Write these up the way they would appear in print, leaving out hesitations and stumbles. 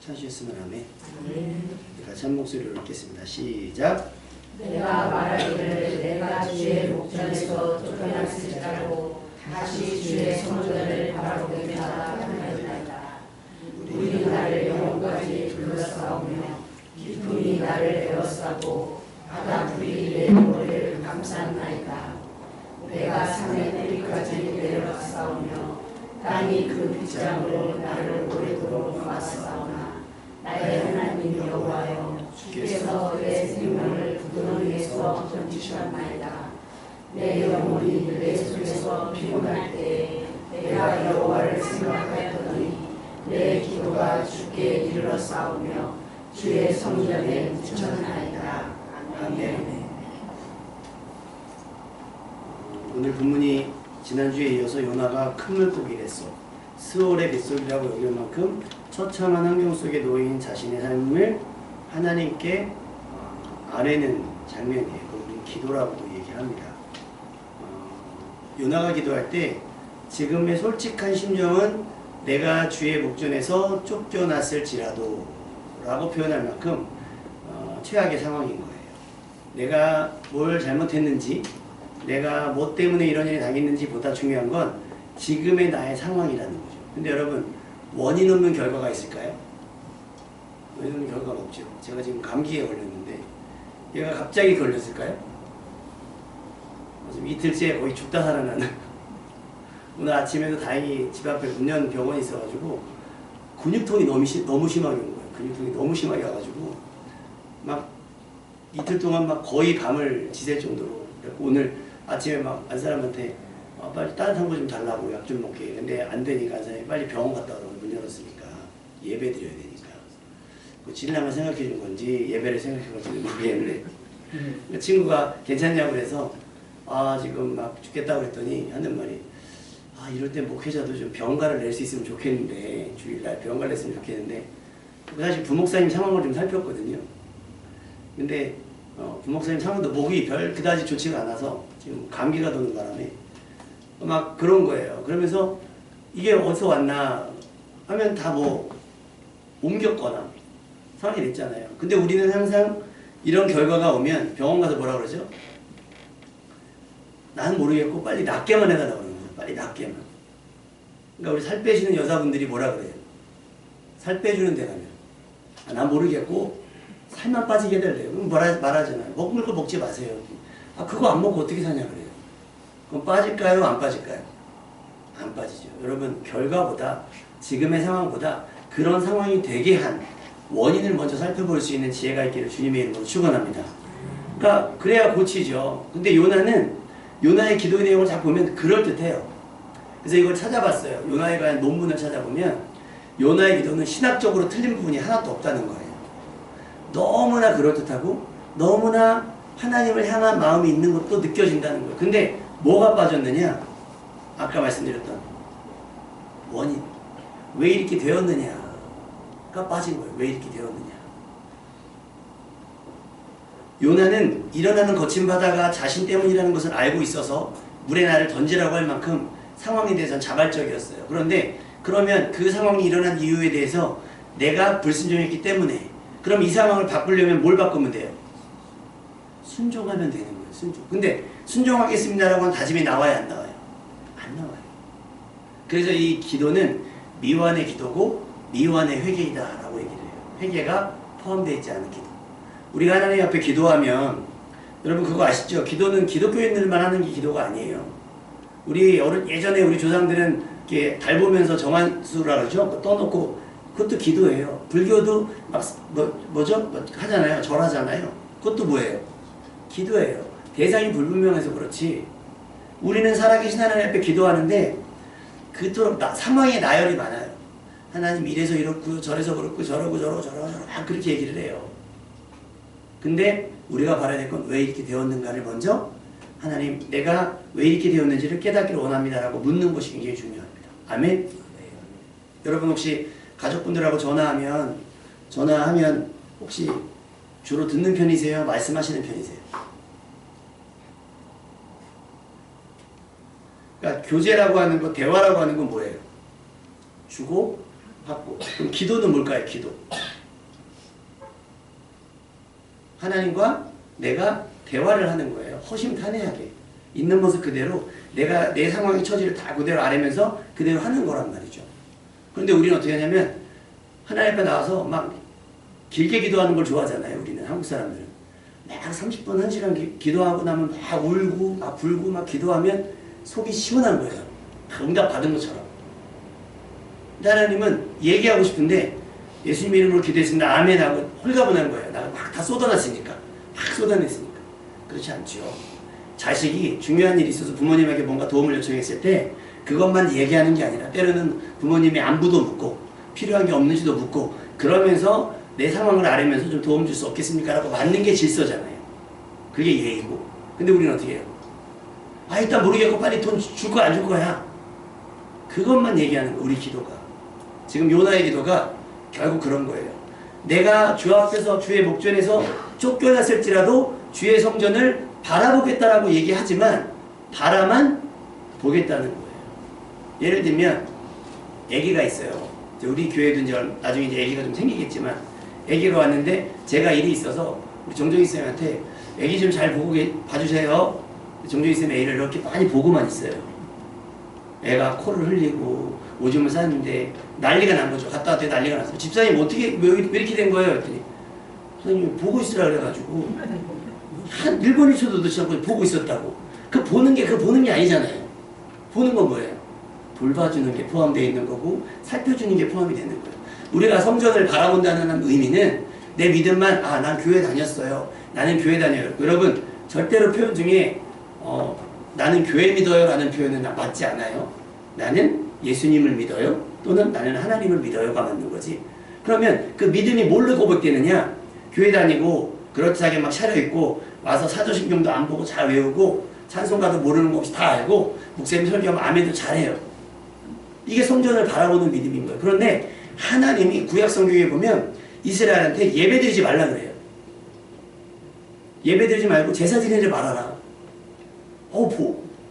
찾으셨으면 아멘. 같이 한 목소리로 읽겠습니다. 시작. 내가 말하기를 내가 주의 목전에서 쫓겨났을지라도 다시 주의 성전을 바라보겠다 하였나이다. 우리 나를 영혼까지 둘러싸우며 기쁨이 나를 에워싸고 바다불이 내 머리를 감쌌나이다. 내가 산의 뿌리까지 내려가싸우며 땅이 그 빗장으로 나를 오래도록 맞사오나 나의 하나님 여호와여 주께서 내 생명을 구덩이에서 던지셨나이다. 내 영혼이 내 속에서 피곤할 때에 내가 여호와를 생각하였더니 내 기도가 주께 이르렀사오며 주의 성전에 묻혔나이다. 아멘. 오늘 본문이 지난주에 이어서 요나가 큰 물고기를 했어. 스올의 빗속이라고 여길 만큼 처참한 환경 속에 놓인 자신의 삶을 하나님께 아뢰는 장면이에요. 우리 기도라고도 얘기를 합니다. 요나가 기도할 때 지금의 솔직한 심정은 내가 주의 목전에서 쫓겨났을지라도 라고 표현할 만큼 최악의 상황인 거예요. 내가 뭘 잘못했는지 내가 뭐 때문에 이런 일이 당했는지 보다 중요한 건 지금의 나의 상황이라는 거죠. 근데 여러분 원인 없는 결과가 있을까요? 원인 없는 결과가 없죠. 제가 지금 감기에 걸렸는데 얘가 갑자기 걸렸을까요? 지금 이틀째 거의 죽다 살아나는 오늘 아침에도 다행히 집 앞에 문 연 병원이 있어가지고 근육통이 너무 심하게 온 거예요. 근육통이 너무 심하게 와가지고 막 이틀 동안 막 거의 밤을 지샐 정도로 그래서 오늘 아침에 막 안 사람한테 빨리 따뜻한 거 좀 달라고 약 좀 먹게. 근데 안 되니까 안 사람이 빨리 병원 갔다 오라고 문 열었으니까 예배 드려야 되니까 그 진랑을 생각해 준 건지 예배를 생각해 준 건지 모르겠는데 그 친구가 괜찮냐고 그래서 지금 막 죽겠다고 그랬더니 하는 말이 이럴 때 목회자도 좀 병가를 낼 수 있으면 좋겠는데 주일날 병가를 냈으면 좋겠는데 사실 부목사님 상황을 좀 살폈거든요. 근데 부목사님 상황도 목이 그다지 좋지가 않아서 지금 감기가 도는 바람에 막 그런 거예요. 그러면서 이게 어디서 왔나 하면 다 뭐 옮겼거나 상황이 됐잖아요. 근데 우리는 항상 이런 결과가 오면 병원 가서 뭐라 그러죠? 나는 모르겠고 빨리 낫게만 해달라고 그러는 거예요. 빨리 낫게만. 그러니까 우리 살 빼시는 여자분들이 뭐라 그래요? 살 빼주는 데 가면 난 모르겠고 살만 빠지게 해달래요. 그럼 말하잖아요. 먹을 거 먹지 마세요. 그거 안 먹고 어떻게 사냐 그래요. 그럼 빠질까요? 안 빠질까요? 안 빠지죠. 여러분 결과보다 지금의 상황보다 그런 상황이 되게 한 원인을 먼저 살펴볼 수 있는 지혜가 있기를 주님의 이름으로 축원합니다. 그러니까 그래야 고치죠. 근데 요나의 기도 내용을 잘 보면 그럴듯해요. 그래서 이걸 찾아봤어요. 요나에 관한 논문을 찾아보면 요나의 기도는 신학적으로 틀린 부분이 하나도 없다는 거예요. 너무나 그럴듯하고 너무나 하나님을 향한 마음이 있는 것도 느껴진다는 거예요. 근데 뭐가 빠졌느냐? 아까 말씀드렸던 원인. 왜 이렇게 되었느냐가 빠진 거예요. 왜 이렇게 되었느냐. 요나는 일어나는 거친 바다가 자신 때문이라는 것을 알고 있어서 물에 나를 던지라고 할 만큼 상황에 대해서는 자발적이었어요. 그런데 그러면 그 상황이 일어난 이유에 대해서 내가 불순종했기 때문에 그럼 이 상황을 바꾸려면 뭘 바꾸면 돼요? 순종하면 되는 거예요. 순종. 근데 순종하겠습니다라고 한 다짐이 나와야 안 나와요? 안 나와요. 그래서 이 기도는 미완의 기도고 미완의 회개이다라고 얘기를 해요. 회개가 포함되어 있지 않은 기도. 우리가 하나님 앞에 기도하면 여러분 그거 아시죠? 기도는 기독교인들만 하는 게 기도가 아니에요. 우리 예전에 우리 조상들은 이렇게 달 보면서 정한수라 그러죠? 떠놓고 그것도 기도예요. 불교도 막 뭐죠? 하잖아요. 절하잖아요. 그것도 뭐예요? 기도예요. 대상이 불분명해서 그렇지. 우리는 살아계신 하나님 앞에 기도하는데 그토록 상황에 나열이 많아요. 하나님 이래서 이렇고 저래서 그렇고 저러고 막 그렇게 얘기를 해요. 근데 우리가 바라야 될 건 왜 이렇게 되었는가를 먼저 하나님 내가 왜 이렇게 되었는지를 깨닫기를 원합니다라고 묻는 것이 굉장히 중요합니다. 아멘? 여러분 혹시 가족분들하고 전화하면 혹시 주로 듣는 편이세요? 말씀하시는 편이세요? 그러니까 교제라고 하는 거, 대화라고 하는 건 뭐예요? 주고 받고. 그럼 기도는 뭘까요? 기도. 하나님과 내가 대화를 하는 거예요. 허심탄회하게. 있는 모습 그대로 내가 내 상황의 처지를 다 그대로 알면서 그대로 하는 거란 말이죠. 그런데 우리는 어떻게 하냐면 하나님 앞에 나와서 막 길게 기도하는 걸 좋아하잖아요. 우리는 한국 사람들은. 막 30분, 1시간 기도하고 나면 막 울고 막 불고 막 기도하면 속이 시원한 거예요. 응답 받은 것처럼. 근데 하나님은 얘기하고 싶은데 예수님 이름으로 기도했습니다. 아멘 하고 홀가분한 거예요. 나가 막 다 쏟아놨으니까. 막 쏟아냈으니까. 그렇지 않죠. 자식이 중요한 일이 있어서 부모님에게 뭔가 도움을 요청했을 때 그것만 얘기하는 게 아니라 때로는 부모님의 안부도 묻고 필요한 게 없는지도 묻고 그러면서 내 상황을 알면서 좀 도움 줄 수 없겠습니까? 라고 맞는 게 질서잖아요. 그게 예의고. 근데 우리는 어떻게 해요? 아 일단 모르겠고 빨리 돈 줄 거야 안 줄 거야. 그것만 얘기하는 거 우리 기도가. 지금 요나의 기도가 결국 그런 거예요. 내가 주 앞에서 주의 목전에서 쫓겨났을지라도 주의 성전을 바라보겠다라고 얘기하지만 바라만 보겠다는 거예요. 예를 들면 아기가 있어요. 우리 교회도 이제 나중에 이제 아기가 좀 생기겠지만 아기가 왔는데 제가 일이 있어서 우리 정정희 쌤한테 아기 좀 잘 보고 봐주세요. 정정희 쌤 애를 이렇게 많이 보고만 있어요. 애가 코를 흘리고 오줌을 쌌는데 난리가 난 거죠. 갔다 왔더니 난리가 났어요. 집사님 어떻게 왜 이렇게 된 거예요? 했더니 선생님 보고 있으라 그래가지고 한 1분 1초도 넣지 않고 보고 있었다고. 그 보는 게 아니잖아요. 보는 건 뭐예요? 돌봐주는 게 포함되어 있는 거고 살펴주는 게 포함이 되는 거예요. 우리가 성전을 바라본다는 의미는 내 믿음만 난 교회 다녔어요. 나는 교회 다녀요. 여러분 절대로 표현 중에 나는 교회 믿어요 라는 표현은 맞지 않아요. 나는 예수님을 믿어요. 또는 나는 하나님을 믿어요가 맞는 거지. 그러면 그 믿음이 뭘로 고백되느냐? 교회 다니고 그렇다하게 막 차려입고 와서 사도신경도 안 보고 잘 외우고 찬송가도 모르는 거 없이 다 알고 목사님 설교하면 아멘도 잘해요. 이게 성전을 바라보는 믿음인 거예요. 그런데 하나님이 구약 성경에 보면 이스라엘한테 예배드리지 말라 그래요. 예배드리지 말고 제사 지내지 말아라.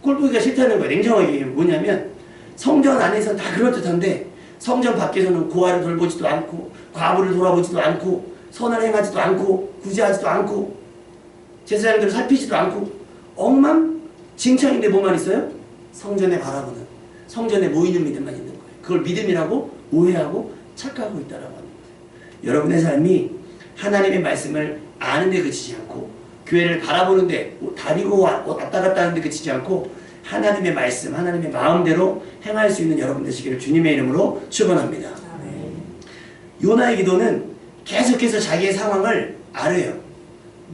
꼴보기가 싫다는 거예요. 냉정하게 뭐냐면 성전 안에서는 다 그럴듯한데 성전 밖에서는 고아를 돌보지도 않고 과부를 돌아보지도 않고 선을 행하지도 않고 구제하지도 않고 제사장들을 살피지도 않고 엉망진창인데 뭐만 있어요? 성전에 바라보는 성전에 모이는 믿음만 있는 거예요. 그걸 믿음이라고 오해하고 착각하고 있다라고 하는 거예요. 여러분의 삶이 하나님의 말씀을 아는데 그치지 않고 교회를 바라보는데 다니고 왔다 갔다 하는데 그치지 않고 하나님의 말씀, 하나님의 마음대로 행할 수 있는 여러분 되시기를 주님의 이름으로 축원합니다. 요나의 기도는 계속해서 자기의 상황을 알아요.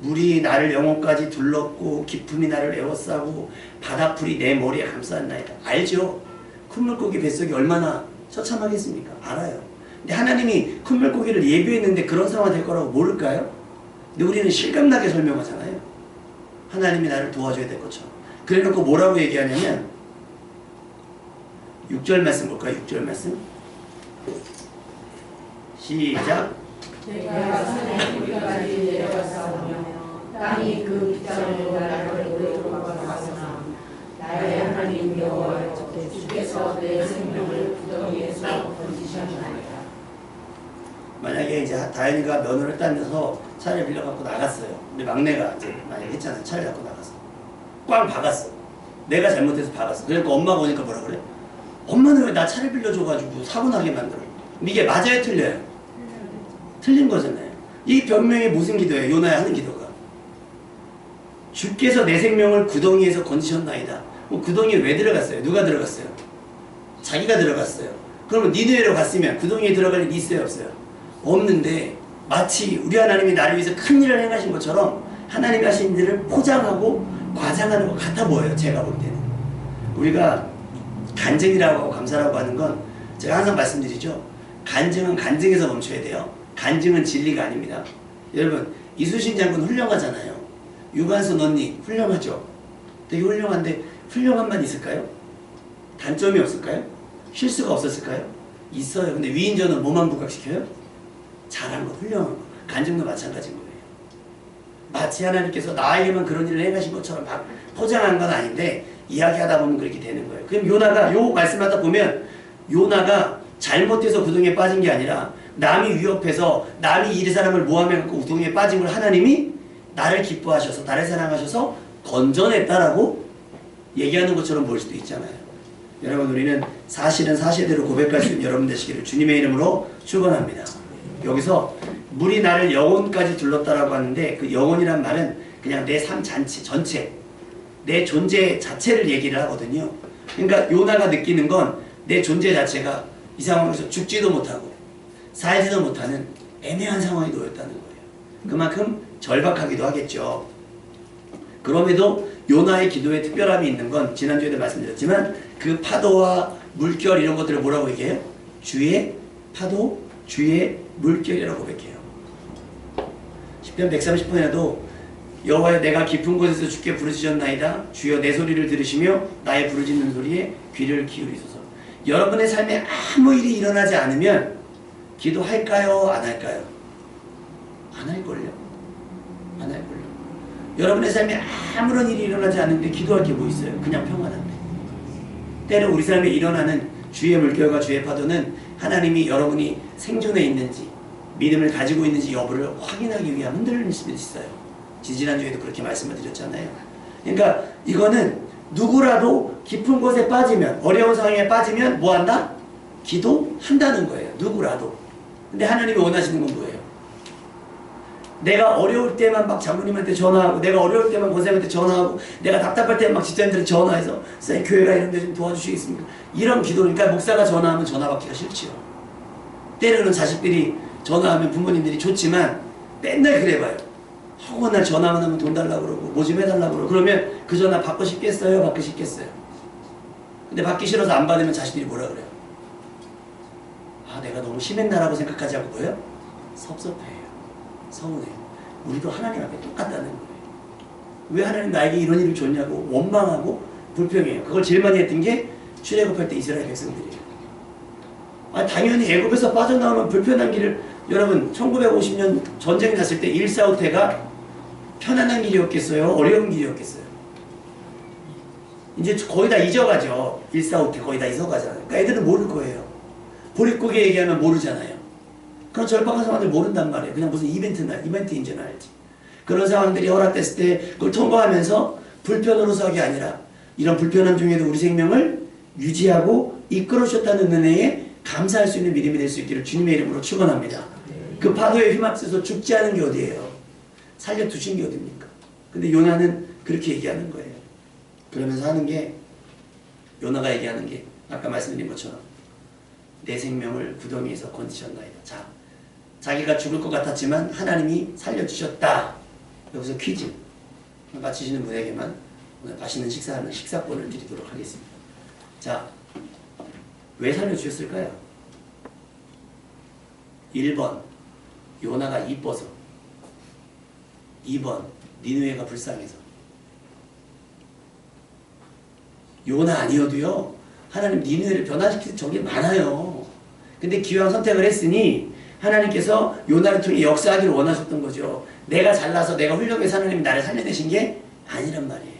물이 나를 영혼까지 둘렀고 기품이 나를 에워싸고 바다풀이 내 머리에 감쌌나이다. 알죠? 큰 물고기 뱃속이 얼마나 처참하겠습니까? 알아요. 근데 하나님이 큰 물고기를 예비했는데 그런 상황이 될 거라고 모를까요? 근데 우리는 실감나게 설명하잖아요. 하나님이 나를 도와줘야 될 것처럼. 그래놓고 뭐라고 얘기하냐면 6절 말씀 볼까요? 6절 말씀 시작. 내가 산의 뿌리까지 내려가사오며 땅이 그 빗장으로 나를 오래도록 가사오나 나의 하나님 여호와여 주께서 내 생명을 구덩이에서 건지셨나이다. 만약에 이제 다현이가 면허를 따면서 차를 빌려갖고 나갔어요. 근데 막내가 이제 만약에 했잖아요. 차를 갖고 나갔어. 꽝 박았어. 내가 잘못해서 박았어. 그러니까 엄마가 오니까 뭐라 그래? 엄마는 왜 나 차를 빌려줘가지고 사고 나게 만들어? 이게 맞아요? 틀려요? 틀린 거잖아요. 이 변명이 무슨 기도예요? 요나야 하는 기도가. 주께서 내 생명을 구덩이에서 건지셨나이다. 구덩이에 왜 들어갔어요? 누가 들어갔어요? 자기가 들어갔어요. 그러면 니느웨로 갔으면 구덩이에 들어갈 일이 있어요? 없어요? 없는데 마치 우리 하나님이 나를 위해서 큰 일을 행하신 것처럼 하나님이 하신 일을 포장하고 과장하는 것 같아 보여요. 제가 볼 때는. 우리가 간증이라고 하고 감사라고 하는 건 제가 항상 말씀드리죠. 간증은 간증에서 멈춰야 돼요. 간증은 진리가 아닙니다. 여러분 이수신 장군 훌륭하잖아요. 유관순 언니 훌륭하죠. 되게 훌륭한데 훌륭함만 있을까요? 단점이 없을까요? 실수가 없었을까요? 있어요. 근데 위인전은 뭐만 부각시켜요? 잘한 거, 훌륭한 거. 간증도 마찬가지인 거예요. 마치 하나님께서 나에게만 그런 일을 행하신 것처럼 막 포장한 건 아닌데 이야기하다 보면 그렇게 되는 거예요. 그럼 요나가 요 말씀하다 보면 요나가 잘못해서 구덩이에 빠진 게 아니라 남이 위협해서 남이 이 사람을 모함해갖고 구덩이에 빠진 걸 하나님이 나를 기뻐하셔서 나를 사랑하셔서 건져냈다라고 얘기하는 것처럼 보일 수도 있잖아요. 여러분, 우리는 사실은 사실대로 고백할 수 있는 여러분 되시기를 주님의 이름으로 축원합니다. 여기서 물이 나를 영혼까지 둘렀다라고 하는데 그 영혼이란 말은 그냥 내 삶 전체 내 존재 자체를 얘기를 하거든요. 그러니까 요나가 느끼는 건 내 존재 자체가 이 상황에서 죽지도 못하고 살지도 못하는 애매한 상황에 놓였다는 거예요. 그만큼 절박하기도 하겠죠. 그럼에도 요나의 기도에 특별함이 있는 건 지난주에도 말씀드렸지만 그 파도와 물결 이런 것들을 뭐라고 얘기해요? 주의 파도, 주의 물결이라고 고백해요. 시편 130편에도 여호와여 내가 깊은 곳에서 주께 부르짖었나이다. 주여 내 소리를 들으시며 나의 부르짖는 소리에 귀를 기울이소서. 여러분의 삶에 아무 일이 일어나지 않으면 기도할까요? 안 할까요? 안 할걸요? 안 할걸요? 여러분의 삶에 아무런 일이 일어나지 않는데 기도할 게 뭐 있어요? 그냥 평안한데. 때로 우리 삶에 일어나는 주의 물결과 주의 파도는 하나님이 여러분이 생존해 있는지 믿음을 가지고 있는지 여부를 확인하기 위한 흔들릴 수도 있어요. 지난주에도 그렇게 말씀을 드렸잖아요. 그러니까 이거는 누구라도 깊은 곳에 빠지면, 어려운 상황에 빠지면 뭐한다? 기도한다는 거예요. 누구라도. 근데 하나님이 원하시는 건 뭐예요? 내가 어려울 때만 막 장로님한테 전화하고, 내가 어려울 때만 권사님한테 전화하고, 내가 답답할 때만 막 집사님들한테 전화해서 선생님 교회가 이런데 좀 도와주시겠습니까? 이런 기도니까 목사가 전화하면 전화 받기가 싫지요. 때로는 자식들이 전화하면 부모님들이 좋지만 맨날 그래봐요. 허구한 날 전화만 하면 돈 달라고 그러고 뭐 좀 해달라고 그러고 그러면 그 전화 받고 싶겠어요? 받기 싫겠어요? 근데 받기 싫어서 안 받으면 자식들이 뭐라 그래요? 아, 내가 너무 심했나라고 생각하지 않고 뭐예요? 섭섭해요. 서운해요. 우리도 하나님 앞에 똑같다는 거예요. 왜 하나님 나에게 이런 일을 줬냐고 원망하고 불평해요. 그걸 제일 많이 했던 게 출애굽할 때 이스라엘 백성들이에요. 아, 당연히 애굽에서 빠져나오면 불편한 길을, 여러분 1950년 전쟁이 났을 때 145태가 편안한 길이었겠어요? 어려운 길이었겠어요? 이제 거의 다 잊어가죠. 145태 거의 다 잊어가잖아요. 그러니까 애들은 모를 거예요. 보릿고개 얘기하면 모르잖아요. 그런 절박한 상황들 모른단 말이에요. 그냥 무슨 이벤트인 줄 알지. 그런 상황들이 허락됐을 때 그걸 통과하면서 불편으로서 하기 아니라 이런 불편함 중에도 우리 생명을 유지하고 이끌어 주셨다는 은혜에 감사할 수 있는 믿음이 될 수 있기를 주님의 이름으로 축원합니다. 그 파도에 휘말려서 죽지 않은 게 어디예요? 살려두신 게 어딥니까? 근데 요나는 그렇게 얘기하는 거예요. 그러면서 하는 게, 요나가 얘기하는 게 아까 말씀드린 것처럼 내 생명을 구덩이에서 건지셨나이다. 자, 자기가 죽을 것 같았지만 하나님이 살려주셨다. 여기서 퀴즈. 맞히시는 분에게만 오늘 맛있는 식사하는 식사권을 드리도록 하겠습니다. 자, 왜 살려주셨을까요? 1번 요나가 이뻐서, 2번 니느웨가 불쌍해서. 요나 아니어도요 하나님 니느웨를 변화시킬 적이 많아요. 근데 기왕 선택을 했으니 하나님께서 요나를 통해 역사하기를 원하셨던 거죠. 내가 잘나서 내가 훌륭해서 하나님이 나를 살려내신 게 아니란 말이에요.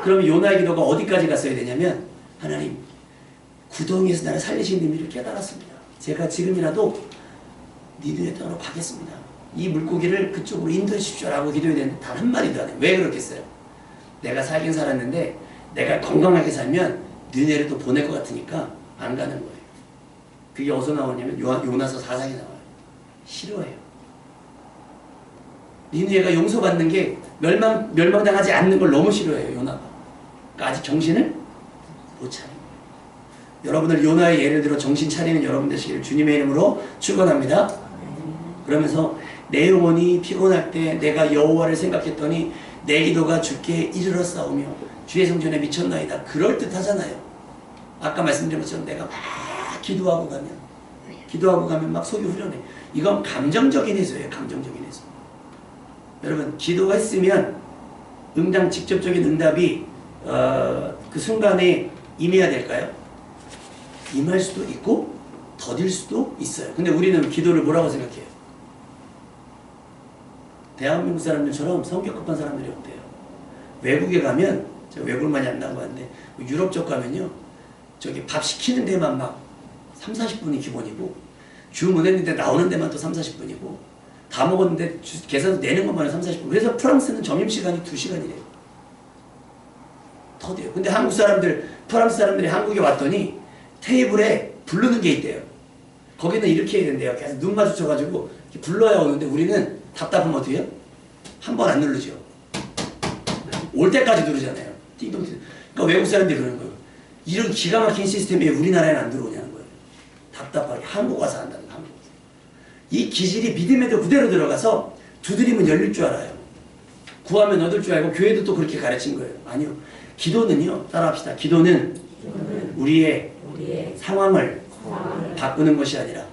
그러면 요나의 기도가 어디까지 갔어야 되냐면, 하나님 구덩이에서 나를 살리신 의미를 깨달았습니다. 제가 지금이라도 니느웨 땅으로 가겠습니다. 이 물고기를 그쪽으로 인도해 주십시오라고 기도해야 되는데 단 한마디도 안 해요. 왜 그렇겠어요? 내가 살긴 살았는데 내가 건강하게 살면 니느웨를 또 보낼 것 같으니까 안 가는 거예요. 그게 어디서 나오냐면 요나서 4장에 나와요. 싫어해요. 니느웨가 용서받는 게 멸망당하지 않는 걸 너무 싫어해요. 요나가. 그러니까 아직 정신을 못 차린 거예요. 여러분들 요나의 예를 들어 정신 차리는 여러분 되시기를 주님의 이름으로 축원합니다. 그러면서 내 영혼이 피곤할 때 내가 여호와를 생각했더니 내 기도가 주께 이르렀사오며 주의 성전에 미쳤나이다. 그럴듯하잖아요. 아까 말씀드린 것처럼 내가 막 기도하고 가면 막 속이 후련해. 이건 감정적인 해소예요. 감정적인 해소. 여러분 기도했으면 직접적인 응답이 그 순간에 임해야 될까요? 임할 수도 있고 더딜 수도 있어요. 근데 우리는 기도를 뭐라고 생각해요? 대한민국 사람들처럼 성격 급한 사람들이 없대요. 외국에 가면, 제가 외국을 많이 안 나가봤는데 유럽 쪽 가면요 저기 밥 시키는 데만 막 40분이 기본이고 주문했는데 나오는 데만 또 40분이고 다 먹었는데 계산 내는 것만 40분. 그래서 프랑스는 점심시간이 2시간이래요. 더 돼요. 근데 한국 사람들, 프랑스 사람들이 한국에 왔더니 테이블에 부르는 게 있대요. 거기는 이렇게 해야 된대요. 계속 눈 마주쳐가지고 불러야 오는데 우리는 답답하면 어떻게 해요? 한 번 안 누르죠. 올 때까지 누르잖아요. 띵동. 그러니까 외국 사람들이 그러는 거예요. 이런 기가 막힌 시스템이 우리나라에는 안 들어오냐는 거예요. 답답하게 한국 와서 한다는 거예요. 한국 와서. 이 기질이 믿음에도 그대로 들어가서 두드리면 열릴 줄 알아요. 구하면 얻을 줄 알고 교회도 또 그렇게 가르친 거예요. 아니요. 기도는요. 따라합시다. 기도는 우리의 상황을 바꾸는 것이 아니라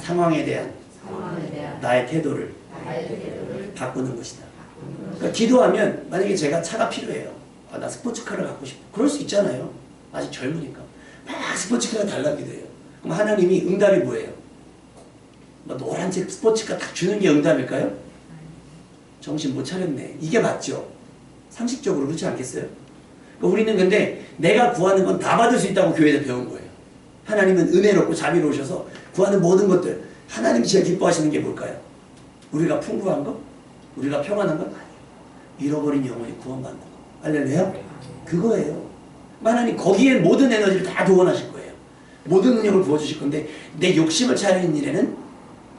상황에 대한 나의 태도를 바꾸는 것이다. 그러니까 기도하면 만약에 제가 차가 필요해요. 아, 나 스포츠카를 갖고 싶어. 그럴 수 있잖아요. 아직 젊으니까. 막 스포츠카가 달라고 기도해요. 그럼 하나님이 응답이 뭐예요? 뭐 노란색 스포츠카 딱 주는 게 응답일까요? 정신 못 차렸네. 이게 맞죠? 상식적으로 그렇지 않겠어요? 그러니까 우리는 근데 내가 구하는 건 다 받을 수 있다고 교회에서 배운 거예요. 하나님은 은혜롭고 자비로우셔서 구하는 모든 것들 하나님이 제일 기뻐하시는 게 뭘까요? 우리가 풍부한 거? 우리가 평안한 건 아니에요. 잃어버린 영혼이 구원받는 거. 할렐루야? 그거예요. 하나님 거기에 모든 에너지를 다 동원하실 거예요. 모든 능력을 부어주실 건데 내 욕심을 차리는 일에는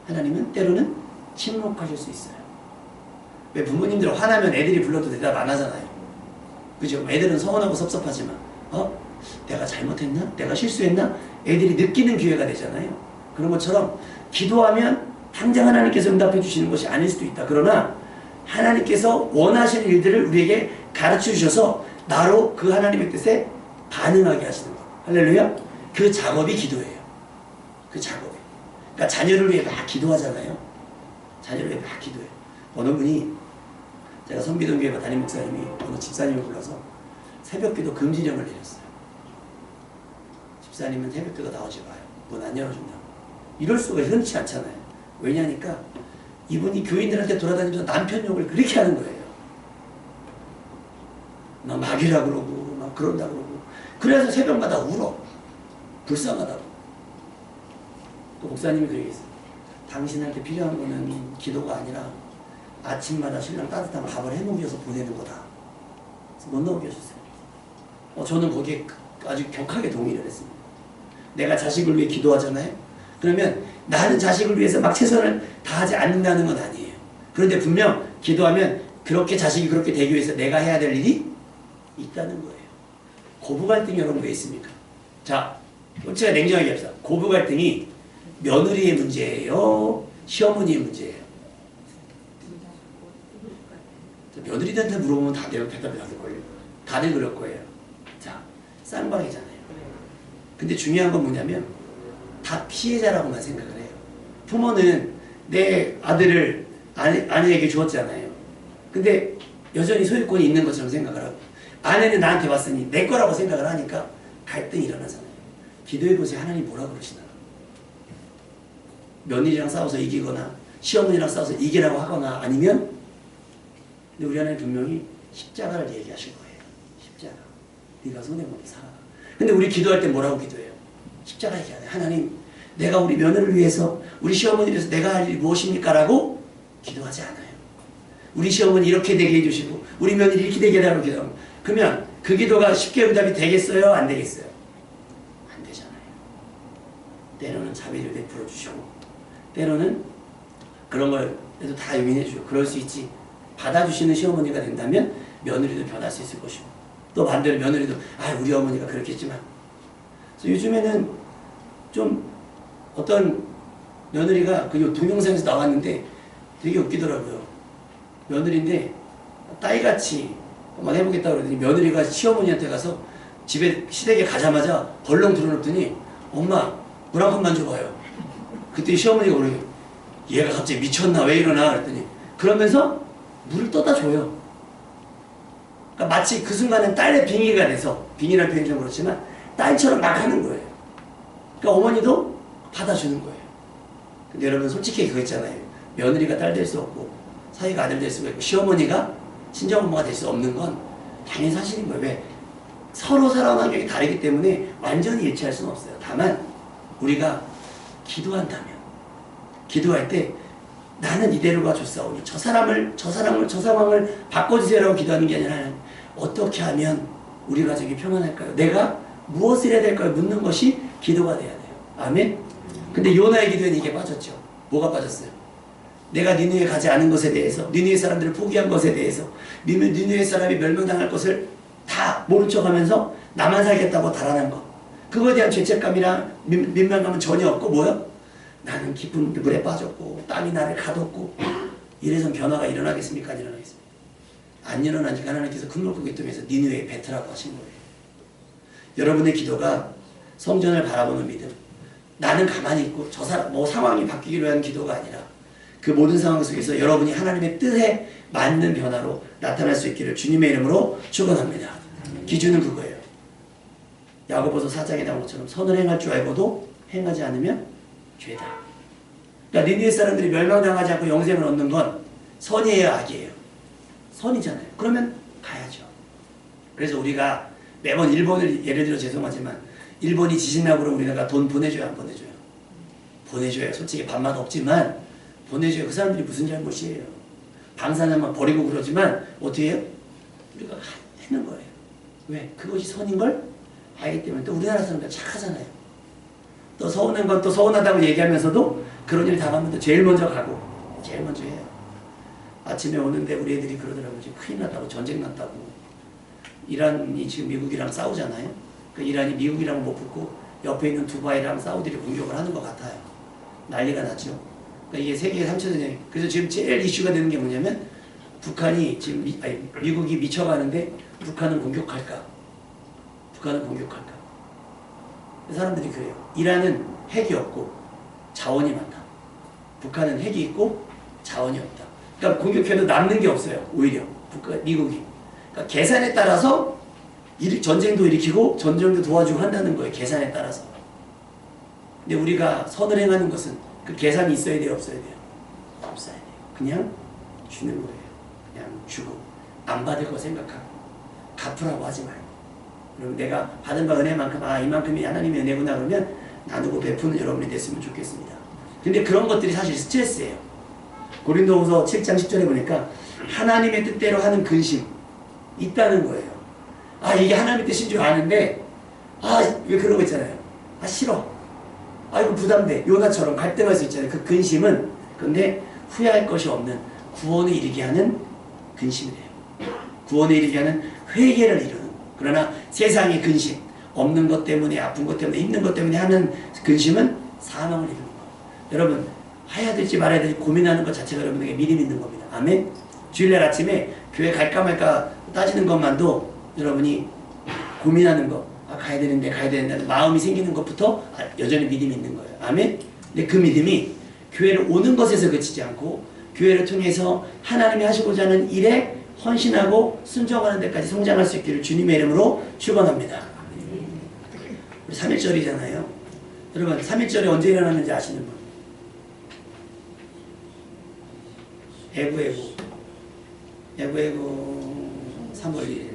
하나님은 때로는 침묵하실 수 있어요. 왜 부모님들 화나면 애들이 불러도 대답 안 하잖아요. 그죠? 애들은 서운하고 섭섭하지만 내가 잘못했나? 내가 실수했나? 애들이 느끼는 기회가 되잖아요. 그런 것처럼 기도하면 당장 하나님께서 응답해 주시는 것이 아닐 수도 있다. 그러나 하나님께서 원하시는 일들을 우리에게 가르쳐 주셔서 나로 그 하나님의 뜻에 반응하게 하시는 거예요. 할렐루야? 그 작업이 기도예요. 그 작업이. 그러니까 자녀를 위해 막 기도하잖아요. 자녀를 위해 막 기도해요. 어느 분이 제가 성비동교회 담임 목사님이 어느 집사님을 불러서 새벽기도 금지령을 내렸어요. 집사님은 새벽기도 나오지 마요. 문 안 열어준다고. 이럴 수가 흔치 않잖아요. 왜냐니까 이분이 교인들한테 돌아다니면서 남편 욕을 그렇게 하는 거예요. 막 마귀라 그러고 막 그런다 그러고. 그래서 새벽마다 울어. 불쌍하다고. 또 목사님이 그 얘기했어요. 당신한테 필요한 거는 기도가 아니라 아침마다 신랑 따뜻한 밥을 해먹여서 보내는 거다. 그래서 못 나오게 하셨어요. 저는 거기에 아주 격하게 동의를 했습니다. 내가 자식을 위해 기도하잖아요. 그러면 나는 자식을 위해서 막 최선을 다하지 않는다는 건 아니에요. 그런데 분명 기도하면 그렇게 자식이 그렇게 되기 위해서 내가 해야 될 일이 있다는 거예요. 고부 갈등이 여러분 왜 있습니까? 자, 제가 냉정하게 합시다. 고부 갈등이 며느리의 문제예요? 시어머니의 문제예요? 며느리들한테 물어보면 다들 대답이 다를 거예요. 다들 그럴 거예요. 자, 쌍방이잖아요. 근데 중요한 건 뭐냐면 다 피해자라고만 생각을 해요. 부모는 내 아들을 아내에게 주었잖아요. 근데 여전히 소유권이 있는 것처럼 생각을 하고 아내는 나한테 왔으니 내 거라고 생각을 하니까 갈등이 일어나잖아요. 기도해보세요. 하나님 뭐라고 그러시나. 며느리랑 싸워서 이기거나 시어머니랑 싸워서 이기라고 하거나 아니면 근데 우리 하나님 분명히 십자가를 얘기하실 거예요. 십자가. 네가 손해보면 살아라. 근데 우리 기도할 때 뭐라고 기도해요? 십자가 얘기 안 해요. 하나님 내가 우리 며느리를 위해서 우리 시어머니를 위해서 내가 할 일이 무엇입니까? 라고 기도하지 않아요. 우리 시어머니 이렇게 되게 해주시고 우리 며느리 이렇게 되게 해달라고 기도하면 그러면 그 기도가 쉽게 응답이 되겠어요? 안 되겠어요? 안 되잖아요. 때로는 자비를 베풀어 주시고 때로는 그런 걸 그래도 다 용인해 주고 그럴 수 있지. 받아주시는 시어머니가 된다면 며느리도 변할 수 있을 것이고 또 반대로 며느리도 우리 어머니가 그렇게 했지만 그래서 요즘에는 좀 어떤 며느리가 그 동영상에서 나왔는데 되게 웃기더라고요. 며느리인데 딸같이 한번 해보겠다고 그러더니 며느리가 시어머니한테 가서 집에 시댁에 가자마자 벌렁 들어놓더니 엄마 물 한 컵만 줘봐요. 그때 시어머니가 그러요. 얘가 갑자기 미쳤나 왜 이러나 그랬더니 그러면서 물을 떠다 줘요. 그러니까 마치 그 순간은 딸의 빙의가 돼서 빙의라는 표현이 좀 그렇지만 딸처럼 막 하는 거예요. 그러니까 어머니도 받아주는 거예요. 근데 여러분 솔직히 그거 있잖아요. 며느리가 딸 될 수 없고 사위가 아들 될 수가 있고 시어머니가 친정엄마가 될 수 없는 건 당연히 사실인 거예요. 왜? 서로 살아온 환경이 다르기 때문에 완전히 일치할 수는 없어요. 다만 우리가 기도한다면, 기도할 때 나는 이대로가 좋사오니 저 상황을 바꿔주세요라고 기도하는 게 아니라 어떻게 하면 우리 가족이 평안할까요? 내가 무엇을 해야 될까요? 묻는 것이 기도가 돼야 돼요. 아멘? 근데 요나의 기도에는 이게 빠졌죠. 뭐가 빠졌어요? 내가 니느웨 가지 않은 것에 대해서, 니느웨 사람들을 포기한 것에 대해서, 니느웨 사람이 멸망당할 것을 다 모른 척하면서 나만 살겠다고 달아난 것, 그거에 대한 죄책감이랑 민망감은 전혀 없고 뭐요? 나는 깊은 물에 빠졌고 땀이 나를 가뒀고 이래서 변화가 일어나겠습니까? 안 일어나겠습니까? 안 일어나니까 하나님께서 큰물고기 통해서 니느웨에 뱉으라고 하신 거예요. 여러분의 기도가 성전을 바라보는 믿음, 나는 가만히 있고 저 사람 뭐 상황이 바뀌기로 한 기도가 아니라 그 모든 상황 속에서 여러분이 하나님의 뜻에 맞는 변화로 나타날 수 있기를 주님의 이름으로 축원합니다. 기준은 그거예요. 야고보서 4장에 나온 것처럼 선을 행할 줄 알고도 행하지 않으면 죄다. 그러니까 니느웨 사람들이 멸망당하지 않고 영생을 얻는 건 선이에요, 악이에요? 선이잖아요. 그러면 가야죠. 그래서 우리가 매번 일본을 예를 들어 죄송하지만 일본이 지진나고 그러면 우리나라 돈 보내줘요, 안 보내줘요? 보내줘요. 솔직히 밥맛 없지만 보내줘요. 그 사람들이 무슨 잘못이에요? 방사능만 버리고 그러지만 어떻게 해요? 우리가 하는 거예요. 왜? 그것이 선인 걸 알기 때문에. 또 우리나라 사람들 착하잖아요. 또 서운한 건 또 서운하다고 얘기하면서도 그런 일 당하면 또 제일 먼저 가고 제일 먼저 해요. 아침에 오는데 우리 애들이 그러더라고요. 지금 큰일 났다고, 전쟁 났다고. 이란이 지금 미국이랑 싸우잖아요. 그 이란이 미국이랑 못 붙고 옆에 있는 두바이랑 사우디를 공격을 하는 것 같아요. 난리가 났죠. 그러니까 이게 세계 3차 전쟁. 그래서 지금 제일 이슈가 되는 게 뭐냐면 북한이 지금 미국이 미쳐가는데 북한은 공격할까? 북한은 공격할까? 사람들이 그래요. 이란은 핵이 없고 자원이 많다. 북한은 핵이 있고 자원이 없다. 그러니까 공격해도 남는 게 없어요. 오히려 미국이. 그러니까 계산에 따라서 전쟁도 일으키고 전쟁도 도와주고 한다는 거예요. 계산에 따라서. 근데 우리가 선을 행하는 것은 그 계산이 있어야 돼요, 없어야 돼요? 없어야 돼요. 그냥 주는 거예요. 그냥 주고 안 받을 거 생각하고 갚으라고 하지 말고. 그럼 내가 받은 바 은혜만큼 이만큼이 하나님의 은혜구나 그러면 나누고 베푸는 여러분이 됐으면 좋겠습니다. 근데 그런 것들이 사실 스트레스예요. 고린도후서 7장 10절에 보니까 하나님의 뜻대로 하는 근심 있다는 거예요. 이게 하나님의 뜻인 줄 아는데 왜 그런 거 있잖아요. 싫어. 이거 부담돼. 요나처럼 갈등할 수 있잖아요. 그 근심은 근데 후회할 것이 없는 구원에 이르게 하는 근심이 돼요. 구원에 이르게 하는 회개를 이루는. 그러나 세상의 근심, 없는 것 때문에, 아픈 것 때문에, 힘든 것 때문에 하는 근심은 사망을 이루는 거예요. 여러분, 해야 될지 말아야 될지 고민하는 것 자체가 여러분에게 믿음 있는 겁니다. 아멘? 주일날 아침에 교회 갈까 말까 따지는 것만도 여러분이 고민하는 거, 가야 되는데 마음이 생기는 것부터 여전히 믿음이 있는 거예요. 아멘? 근데 그 믿음이 교회를 오는 것에서 그치지 않고 교회를 통해서 하나님이 하시고자 하는 일에 헌신하고 순종하는 데까지 성장할 수 있기를 주님의 이름으로 축원합니다. 우리 3.1절이잖아요. 여러분 3.1절이 언제 일어났는지 아시는 분? 에구에구 3월 1일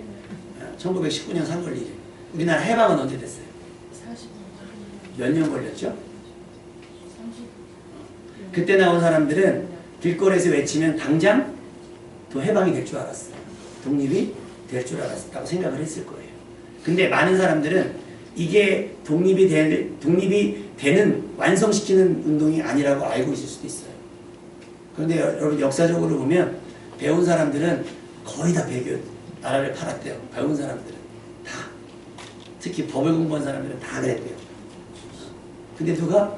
1919년 3월 1일 우리나라 해방은 언제 됐어요? 몇 년 걸렸죠? 그때 나온 사람들은 길거리에서 외치면 당장 또 해방이 될 줄 알았어요. 독립이 될 줄 알았다고 생각을 했을 거예요. 근데 많은 사람들은 이게 독립이 되는 완성시키는 운동이 아니라고 알고 있을 수도 있어요. 그런데 여러분 역사적으로 보면 배운 사람들은 거의 다 배교 나라를 팔았대요. 배운 사람들은 다. 특히 법을 공부한 사람들은 다 그랬대요. 근데 누가?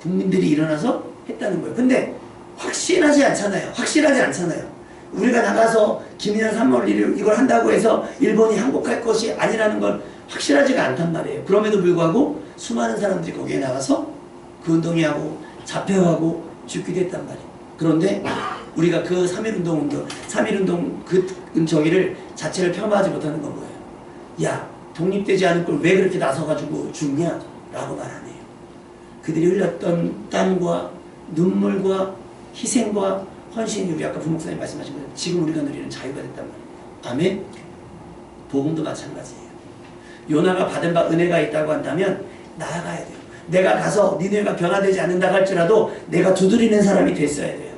국민들이 일어나서 했다는 거예요. 근데 확실하지 않잖아요. 우리가 나가서 김일한 3월 1일 이걸 한다고 해서 일본이 항복할 것이 아니라는 건 확실하지가 않단 말이에요. 그럼에도 불구하고 수많은 사람들이 거기에 나가서 그 운동이 하고 잡혀가고 죽기도 했단 말이에요. 그런데 우리가 그 3.1운동 그 저기를 자체를 폄하하지 못하는 건 뭐예요? 야, 독립되지 않을 걸 왜 그렇게 나서가지고 죽냐? 라고 말 안 해요. 그들이 흘렸던 땀과 눈물과 희생과 헌신이 우리 아까 부목사님 말씀하신 것처럼 지금 우리가 누리는 자유가 됐단 말이에요. 아멘? 복음도 마찬가지예요. 요나가 받은 바 은혜가 있다고 한다면 나아가야 돼요. 내가 가서 니네가 변화되지 않는다고 할지라도 내가 두드리는 사람이 됐어야 돼요.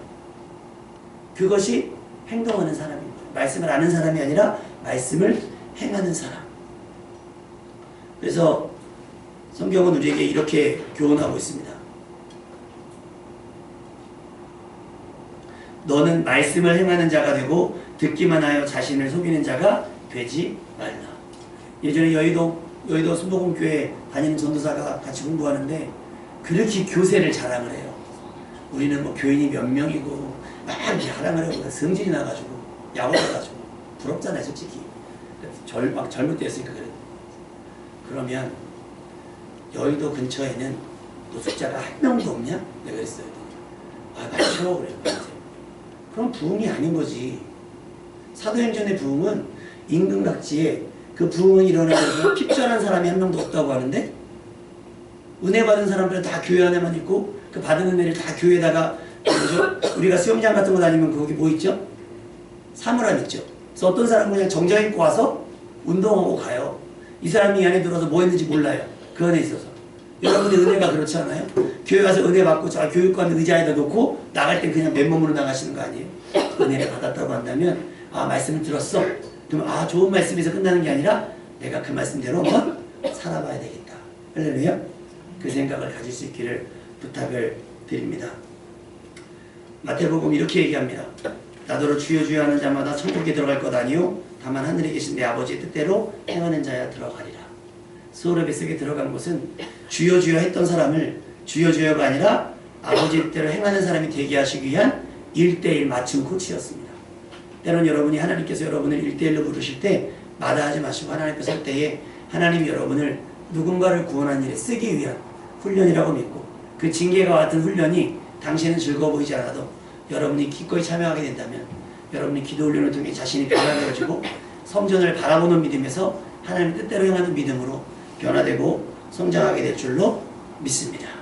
그것이 행동하는 사람입니다. 말씀을 아는 사람이 아니라 말씀을 행하는 사람. 그래서 성경은 우리에게 이렇게 교훈하고 있습니다. 너는 말씀을 행하는 자가 되고 듣기만 하여 자신을 속이는 자가 되지 말라. 예전에 여의도 순복음교회 다니는 전도사가 같이 공부하는데 그렇게 교세를 자랑을 해요. 우리는 뭐 교인이 몇 명이고 막 이렇게 자랑을 하고 성질이 나가지고 야호해가지고 부럽잖아요, 솔직히. 막 젊을 때였으니까 그래. 그러면 여의도 근처에는 노숙자가 한 명도 없냐? 내가 그랬어요. 아, 맞죠? 그래요. 그럼 부흥이 아닌 거지. 사도행전의 부흥은 인근각지에 그 부흥이 일어나서 핍전한 사람이 한 명도 없다고 하는데 은혜 받은 사람들은 다 교회 안에만 있고 그 받은 은혜를 다 교회에다가 우리가 수영장 같은 거 다니면 거기 뭐 있죠? 사물함 있죠. 그래서 어떤 사람은 그냥 정장 입고 와서 운동하고 가요. 이 사람이 이 안에 들어서 뭐 했는지 몰라요. 그 안에 있어서. 여러분의 은혜가 그렇지 않아요? 교회 가서 은혜 받고 저 교육관 의자에다 놓고 나갈 땐 그냥 맨몸으로 나가시는 거 아니에요? 은혜를 받았다고 한다면 아, 말씀을 들었어. 그러면 아, 좋은 말씀에서 끝나는 게 아니라 내가 그 말씀대로 한번 살아봐야 되겠다. 할렐루야. 그 생각을 가질 수 있기를 부탁을 드립니다. 마태복음 이렇게 얘기합니다. 나더러 주여 주여 하는 자마다 천국에 들어갈 것 아니요 다만 하늘에 계신 내 아버지의 뜻대로 행하는 자야 들어가리라. 스오르 벳석에 들어간 것은 주여 주여 했던 사람을 주여 주여가 아니라 아버지의 뜻대로 행하는 사람이 되게 하시기 위한 1:1 맞춤 코치였습니다. 때론 여러분이 하나님께서 여러분을 1:1로 부르실 때 마다하지 마시고 하나님께서 할 때에 하나님이 여러분을 누군가를 구원하는 일에 쓰기 위한 훈련이라고 믿고 그 징계와 같은 훈련이 당신은 즐거워 보이지 않아도 여러분이 기꺼이 참여하게 된다면 여러분이 기도 훈련을 통해 자신이 변화되어지고 성전을 바라보는 믿음에서 하나님 뜻대로 행하는 믿음으로 변화되고 성장하게 될 줄로 믿습니다.